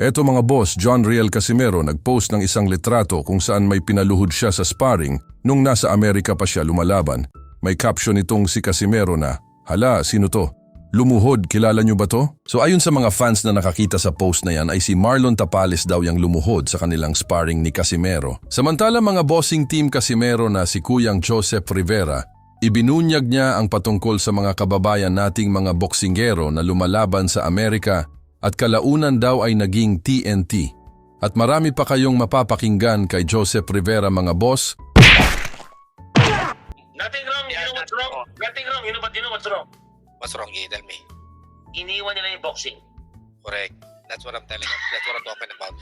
Eto mga boss, John Riel Casimero nagpost ng isang litrato kung saan may pinaluhod siya sa sparring nung nasa Amerika pa siya lumalaban. May caption itong si Casimero na, "Hala, sino to? Lumuhod, kilala nyo ba to?" So ayon sa mga fans na nakakita sa post na yan ay si Marlon Tapales daw yung lumuhod sa kanilang sparring ni Casimero. Samantala mga bossing team Casimero na si Kuyang Joseph Rivera, ibinunyag niya ang patungkol sa mga kababayan nating mga boksingero na lumalaban sa Amerika at kalaunan daw ay naging TNT. At marami pa kayong mapapakinggan kay Joseph Rivera mga boss. Nothing wrong, you know what's wrong? Nothing wrong, you know what's wrong? What's wrong, you tell me? Iniwan nila yung boxing. Correct. That's what I'm telling you. That's what I'm talking about.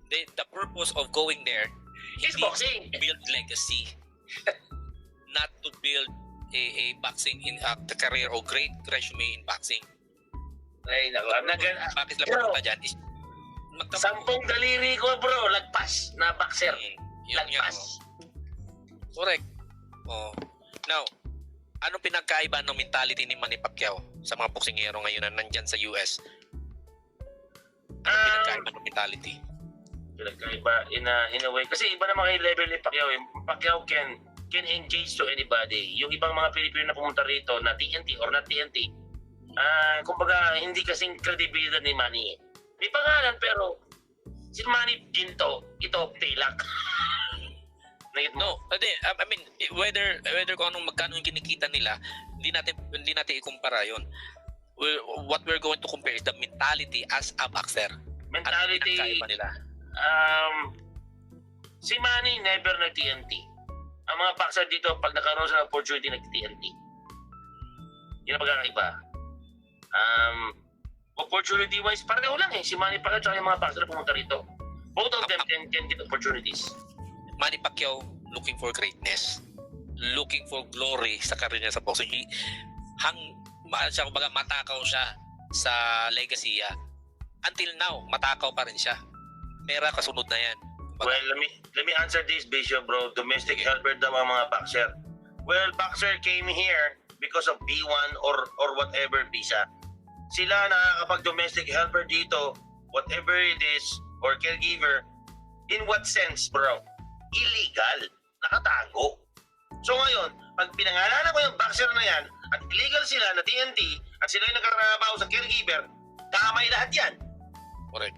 The purpose of going there It's is boxing. to build legacy, not to build a boxing in the career or great resume in boxing. Ay, naku. Bakit lang Bro, punta dyan is sampung daliri ko bro, lagpas na boxer. Yung Lagpas. correct. Oh. Now, ano pinagkaiba ng mentality ni Manny Pacquiao sa mga boksingero ngayon na nandyan sa US? Ano pinagkaiba ng mentality? Pinagkaiba in a way. Kasi iba naman kay level ni Pacquiao. Pacquiao can engage to anybody. Yung ibang mga Pilipino na pumunta rito na TNT or not TNT, kumbaga hindi kasing credibility ni Manny. May pangalan pero si Manny ginto, ito tilak. No, I mean whether kung anong magkano yung kinikita nila, hindi natin ikumpara 'yon. What we're going to compare is the mentality as a boxer. Mentality. Ano pinagkaiba nila? Si Manny never nag-TNT. Ang mga boxer dito pag nakaroon sa opportunity nag-TNT. Yun ang pagkakaiba. Opportunity wise pareho lang eh. Si Manny Pacquiao at yung mga boxer na pumunta rito. Both of them can get opportunities. Manny Pacquiao looking for greatness, looking for glory sa career niya sa boxing. Kumbaga matakaw siya sa legacy niya. Until now, matakaw pa rin siya. Pera kasunod na yan. Kumbaga, Well, let me answer this, Bishop, bro. Domestic helper daw ang mga boxer. Well, boxer came here because of B1 or whatever visa. Sila nakakapag-domestic helper dito, whatever it is, or caregiver. In what sense, bro? Illegal. Nakatago. So ngayon, pag pinangalanan ko yung boxer na yan, at illegal sila na TNT, at sila yung nagkarabaho sa caregiver, tamay lahat yan. correct.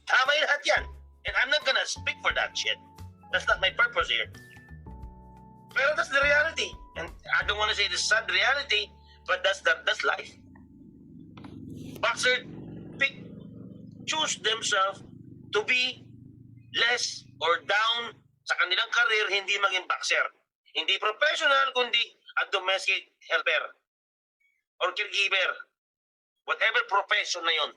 Tamay lahat yan. And I'm not gonna speak for that shit. That's not my purpose here. Pero that's the reality. And I don't wanna say the sad reality, but that's life. Boxer choose themselves to be less or down sa kanilang career, hindi maging boxer. Hindi professional, kundi a domestic helper or caregiver. Whatever profession na yon.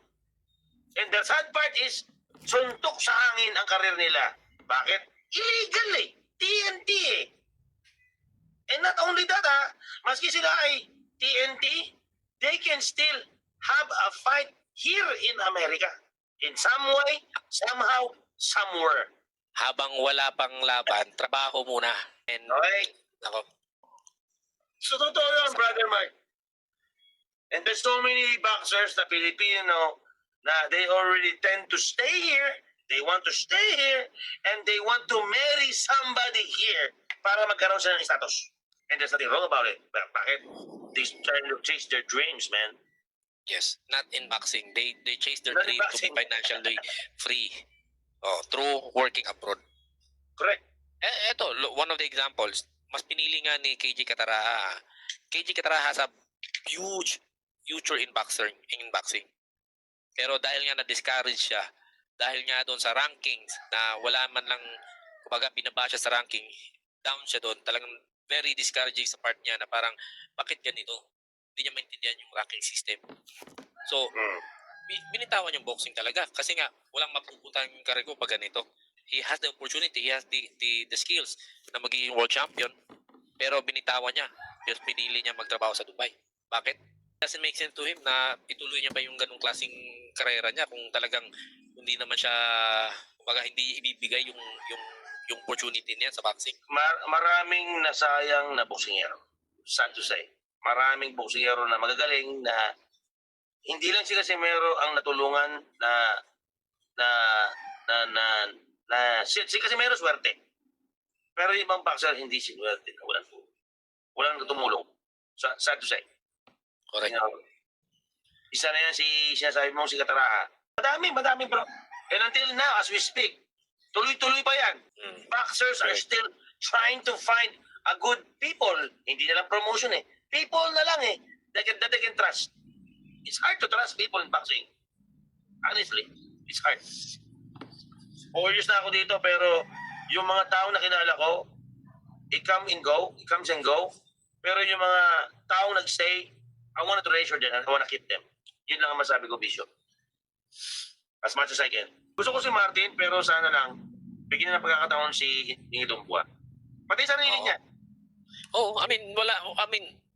And the sad part is, suntok sa hangin ang karir nila. Bakit? Illegal eh. TNT eh. And not only that maski sila ay TNT, they can still have a fight here in America. In some way, somehow, somewhere. Habang wala pang laban, trabaho muna. And Okay? ako, So totoo yun, Brother Mark. And there's so many boxers na Filipino na they already tend to stay here, they want to stay here, and they want to marry somebody here para magkaroon sila ng status. And there's nothing wrong about it. Bakit? They trying to chase their dreams, man. yes, not in boxing. They chase their Not in dream to be boxing. financially free through working abroad. Correct. Ito, one of the examples, mas pinili nga ni KJ Cataraha. KJ Cataraha has a huge future in boxing. Pero dahil nga na-discourage siya, dahil nga doon sa rankings na wala man lang, kumbaga binaba siya sa ranking, down siya doon. Talagang very discouraging sa part niya na parang, bakit ganito? Hindi niya maintindihan yung ranking system. So, binitawan yung boxing talaga kasi nga walang mapuputang yung karir ko pag ganito. He has the opportunity, he has the skills na magiging world champion, pero binitawan niya. Just pinili niya magtrabaho sa Dubai. Bakit? Doesn't make sense to him na ituloy niya pa yung ganung klaseng karera niya kung talagang hindi naman siya, kumbaga hindi ibibigay yung opportunity niya sa boxing. Maraming nasayang na boksingero. Sad to say. Maraming boksingero na magagaling na hindi lang si Casimero ang natulungan na na si Casimero swerte. Pero yung ibang boxer hindi sinuwerte na walang tumulong. Sad to say. Correct. You know, isa na yan sinasabi mong si Kataraha. Madami bro. And until now, as we speak, tuloy-tuloy pa yan. Boxers are still trying to find a good people. Hindi na lang promotion eh. People na lang eh. That they can trust. It's hard to trust people in boxing. Honestly, it's hard. 4 years na ako dito pero yung mga tao na kilala ko, it comes and go. Pero yung mga tao nagstay, I want to treasure them and I want to keep them. Yun lang ang masabi ko, Bishop. As much as I can. Gusto ko si Martin, pero sana lang, bigyan na ng pagkakataon si Dumbua. Pati sarili niya.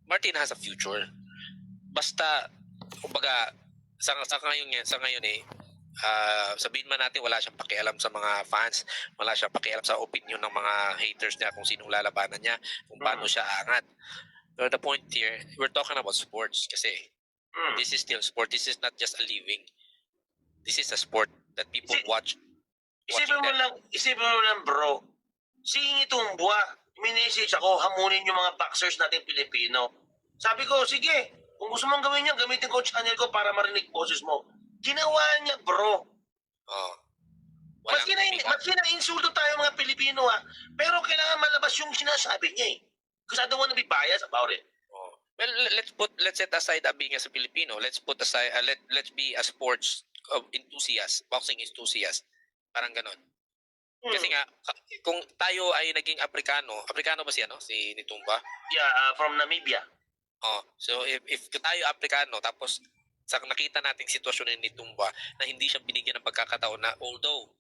Martin has a future. Basta, kumbaga, sa ngayon sabihin man natin wala siyang pakialam sa mga fans, wala siyang pakialam sa opinion ng mga haters niya kung sinong lalabanan niya, kung paano siya angat. But the point here, we're talking about sports kasi this is still sport. This is not just a living. This is a sport that people watch. Isipin mo lang bro, si Dumbua, minessage ako, hamunin yung mga boxers natin Pilipino. Sabi ko, sige, kung gusto mong gawin yan, gamitin ko channel ko para marinig boses mo. Ginawa niya, bro. Maski na insulto tayo mga Pilipino pero kailangan malabas yung sinasabi niya eh. Because I don't want to be biased about it. Well, let's set aside being as a Filipino. Let's put aside let's be a sports enthusiast, boxing enthusiast. Parang ganon. Kasi nga kung tayo ay naging Afrikano ba siya no? Si Nitumba? Yeah, from Namibia. So if tayo Afrikano tapos sa nakita nating sitwasyon ni Nitumba na hindi siya binigyan ng pagkakataon na although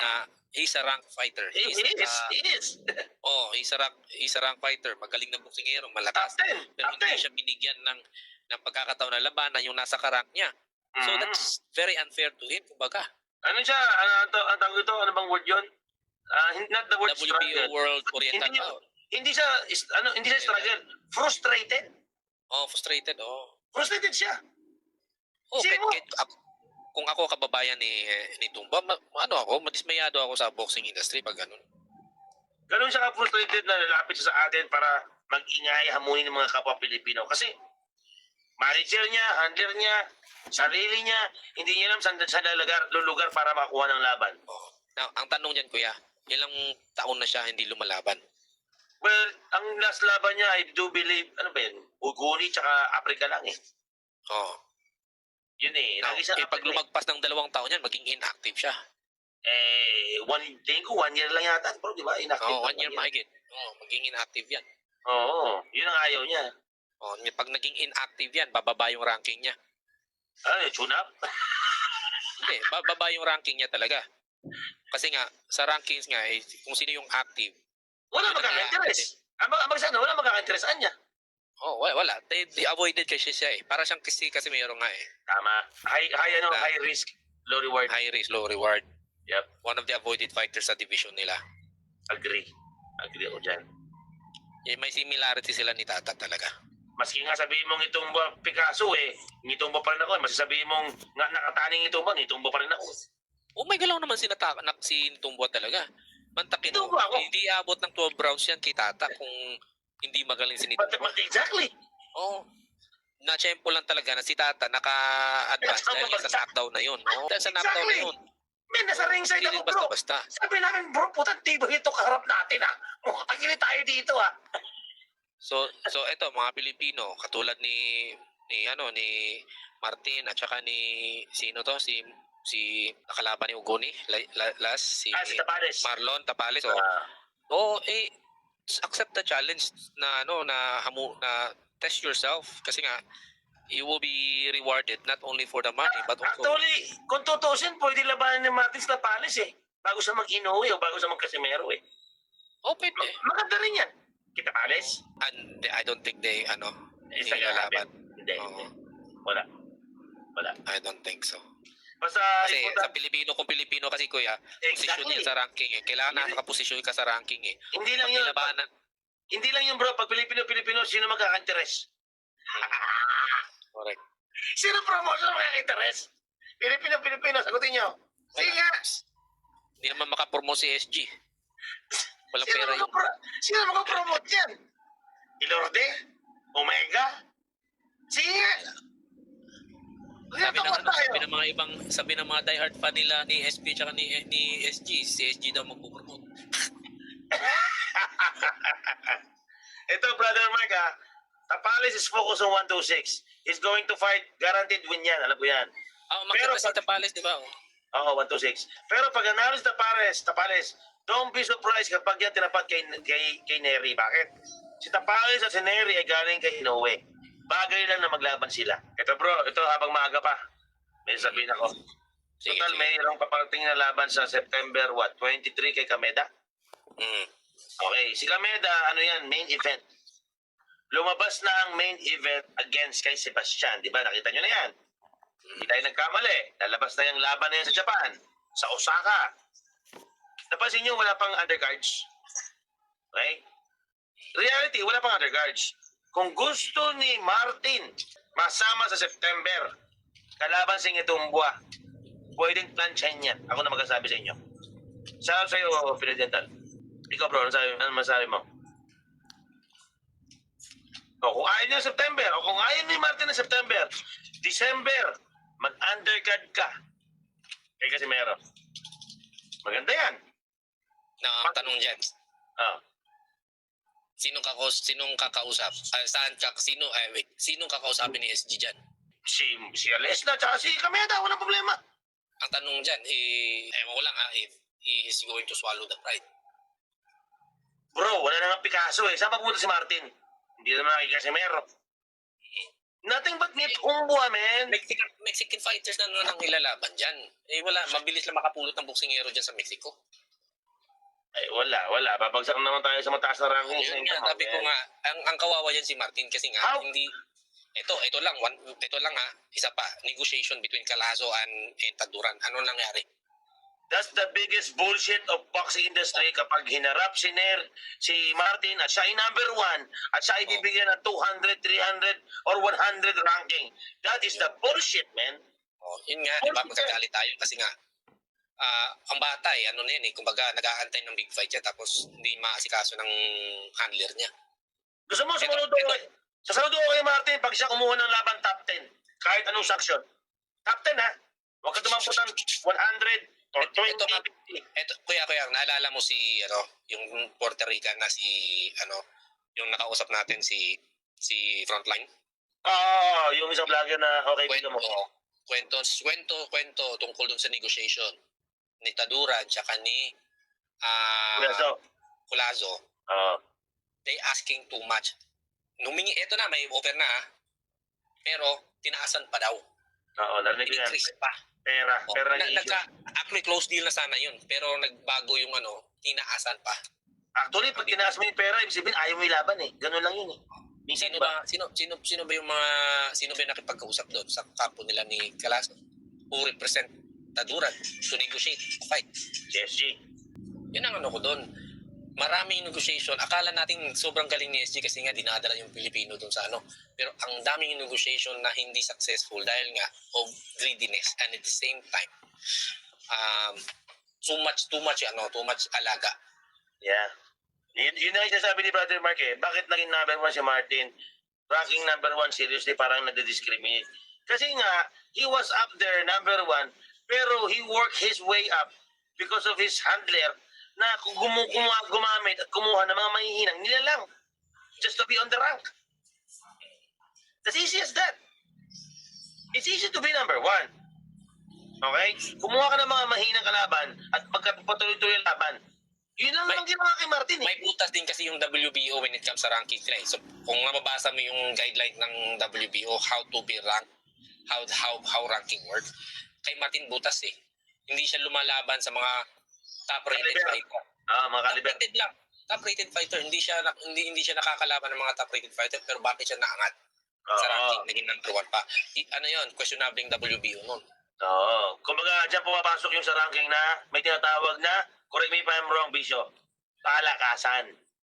na he's a rank fighter. He is. He's a rank fighter, magaling na boksingero, malakas. Pero hindi siya binigyan ng pagkakataon na labanan yung nasa karank niya. So that's very unfair to him, kumbaga. Ano siya? Ang tawag ito? Ano bang word yun? Not the word WBO struggle. World Oriental. Hindi siya struggle. Frustrated. Frustrated. Frustrated siya. Kung ako kababayan ni Tumba, madismayado ako sa boxing industry pag ganun. Ganun siya ka-frustrated na lalapit siya sa atin para mag-ingay, hamunin ng mga kapwa Pilipino. Kasi manager niya, handler niya, sarili niya, hindi niya alam saan lulugar para makakuha ng laban. Now, ang tanong niyan, kuya, ilang taon na siya hindi lumalaban? Well, ang last laban niya, I do believe, Uguni tsaka Africa lang eh. Yun eh. Now, pag lumagpas ng 2 taon yan, maging inactive siya. 1 year lang yata, bro, di ba? Inactive. 1 year mahigit. Maging inactive yan. Yun ang ayaw niya. Pag naging inactive yan, bababa yung ranking niya. Tune up? Hindi, bababa yung ranking niya talaga. Kasi nga, sa rankings nga, kung sino yung active. Wala magkaka-interest. Wala magkaka-interestan niya. Wala. They avoided kasi siya eh. Para siyang kasi meron nga eh. Tama. High risk, low reward. High risk, low reward. Yep. One of the avoided fighters sa division nila. Agree ako dyan. May similarity sila ni Tata talaga. Maski nga sabihin mong itong Picasso Nitumbo pa rin ako. Masasabihin mong nakataning Nitumbo pa rin ako. May galaw naman si Nitumbo talaga. Mantakin mo, hindi abot ng 12 rounds yan kay Tata kung hindi magaling si Nitumbo. Exactly. Na-tempo lang talaga na si Tata naka-advance dahil sa knockdown na yun. Dahil sa knockdown na yun. Nasa ringside ako, bro. Basta. Sabi namin, bro, putang tibo ito kaharap natin, Makakagili tayo dito, So eto mga Pilipino katulad ni Martin at saka ni si nakalaban ni Uguni si Tapales. Marlon Tapales accept the challenge na test yourself kasi nga you will be rewarded not only for the money but also actually kung tutusin pwede labanan ni Martin Tapales bago sa mag-Inoue o bago sa mag-Casimero pwede maganda rin yan kita Tapales and I don't think they lalaban hindi wala I don't think so. Basta kasi sa Pilipino, kung Pilipino kasi kuya, posisyon yan sa ranking kailangan nakaposisyon ka sa ranking Hindi lang yun. Hindi lang yun bro, pag Pilipino, sino magkaka-interest? Correct. Sino promotion magkaka-interest? Pilipino, sagutin nyo. Sige nga. Hindi naman makapromote si SG. Walang Sino pera yun. Sino makapromote yan? Ilorde? Omega? Sige nga. Sabi ng mga diehard fan nila ni SP tsaka ni SG, si SG daw magpo-promote. Ito, Brother Mark, Tapales is focused on 126. He's going to fight. Guaranteed win yan. Alam ko yan. Pero si Tapales, di ba? Oo, 126. Pero pag nanalo si Tapales, don't be surprised kapag yan tinapat kay Neri. Bakit? Si Tapales at si Neri ay galing kay Inoue. Bagay lang na maglaban sila. Ito bro, ito habang maaga pa. May sabihin ako. Total, mayroong paparating na laban sa September 23 kay Kameda. Okay, si Kameda, ano yan, main event. Lumabas na ang main event against kay Sebastian. Di ba? Nakita nyo na yan. Hindi tayo nagkamali. Lalabas na yung laban na yan sa Japan. Sa Osaka. Napansin nyo, wala pang undercards. Okay? Reality, wala pang undercards. Kung gusto ni Martin masama sa September, kalaban sa Itumbua, pwedeng plansyahin yan. Ako na magsasabi sa inyo. Sabi sa'yo, Presidential. Ikaw bro, ano masabi mo? O kung ayaw niya September, o kung ayaw ni Martin na September, December, mag-undercard ka kay Casimero. Maganda yan. Ang tanong dyan, sinong kakausap? Sinong kakausapin ni SG dyan? Si Alesna at si Kameda, walang problema. Ang tanong dyan, ewan ko lang if he is going to swallow the pride. Bro, wala na nga Picasso eh. Saan magpunta si Martin? Hindi naman kay Casimero. Nothing but need umbua, man. Mexican fighters na nang ilalaban dyan. Wala, mabilis lang makapulot ng boksingero dyan sa Mexico. Wala. Babagsak naman tayo sa mataas na ranking. Yun nga, sabi ko nga, ang kawawa yan si Martin kasi nga, hindi, ito lang isa pa, negotiation between Calazo and Taduran. Ano nangyari? That's the biggest bullshit of boxing industry kapag hinarap si Martin at siya ay number 1 at siya ay bibigyan ng 200, 300 or 100 ranking. That is the bullshit, man. Yun nga, di ba? Magkagalit tayo kasi nga, ang bata kumbaga nag-aantay ng big fight siya tapos hindi maasikaso ng handler niya. Gusto mo sasaludo ko kay Martin pag siya kumuha ng laban top 10 kahit anong sanction. Top 10 ha? Huwag ka tumampot ng 100 or 20. Kuya, naalala mo yung Puerto Rican na yung nakausap natin si Frontline? Yung isang vlogger na dito mo. Kwento tungkol dun sa negotiation ni Taduran tsaka ni Culazo. They asking too much. Ito na, may offer na pero tinaasan pa daw. Narinig ko yan. Increase pa. Pera Actually, close deal na sana yun. Pero nagbago yung tinaasan pa. Actually, pag tinaas mo yung pera, ibig sabihin, ayaw mo ilaban eh. Ganun lang yun eh. Sino ba yung nakipagkausap doon sa kampo nila ni Calazo? Who represent Taduran to negotiate, fight? SG. Yun ang ko doon. Maraming negotiation. Akala natin sobrang galing ni SG kasi nga dinadala yung Pilipino doon sa Pero ang daming negotiation na hindi successful dahil nga of greediness and at the same time too much alaga. Yeah. Yun na yung sabi ni Brother Mark eh. Bakit naging number 1 si Martin? Ranking number 1, seriously, parang nagdi-discriminate. Kasi nga, he was up there, number 1, pero he worked his way up because of his handler na gumamit at kumuha ng mga mahihinang nilalang just to be on the rank. As easy as that. It's easy to be number 1. Okay? Kumuha ka ng mga mahinang kalaban at pagkatuloy-tuloy ang laban. Yun lang naman ginawa kay Martin eh. May butas din kasi yung WBO when it comes sa ranking nila. So, kung mababasa mo yung guideline ng WBO, how to be ranked, how ranking works, kay Martin butas eh. Hindi siya lumalaban sa mga top-rated fighter. Mga caliber. Top-rated lang. Top-rated fighter. Hindi siya nakakalaban ng mga top-rated fighter, pero bakit siya naangat sa ranking? Naging number 1 pa. Questionable yung WBO nun. Kumbaga, dyan pumapasok yung sa ranking na may tinatawag na, correct me if I'm wrong, Bisyo, palakasan.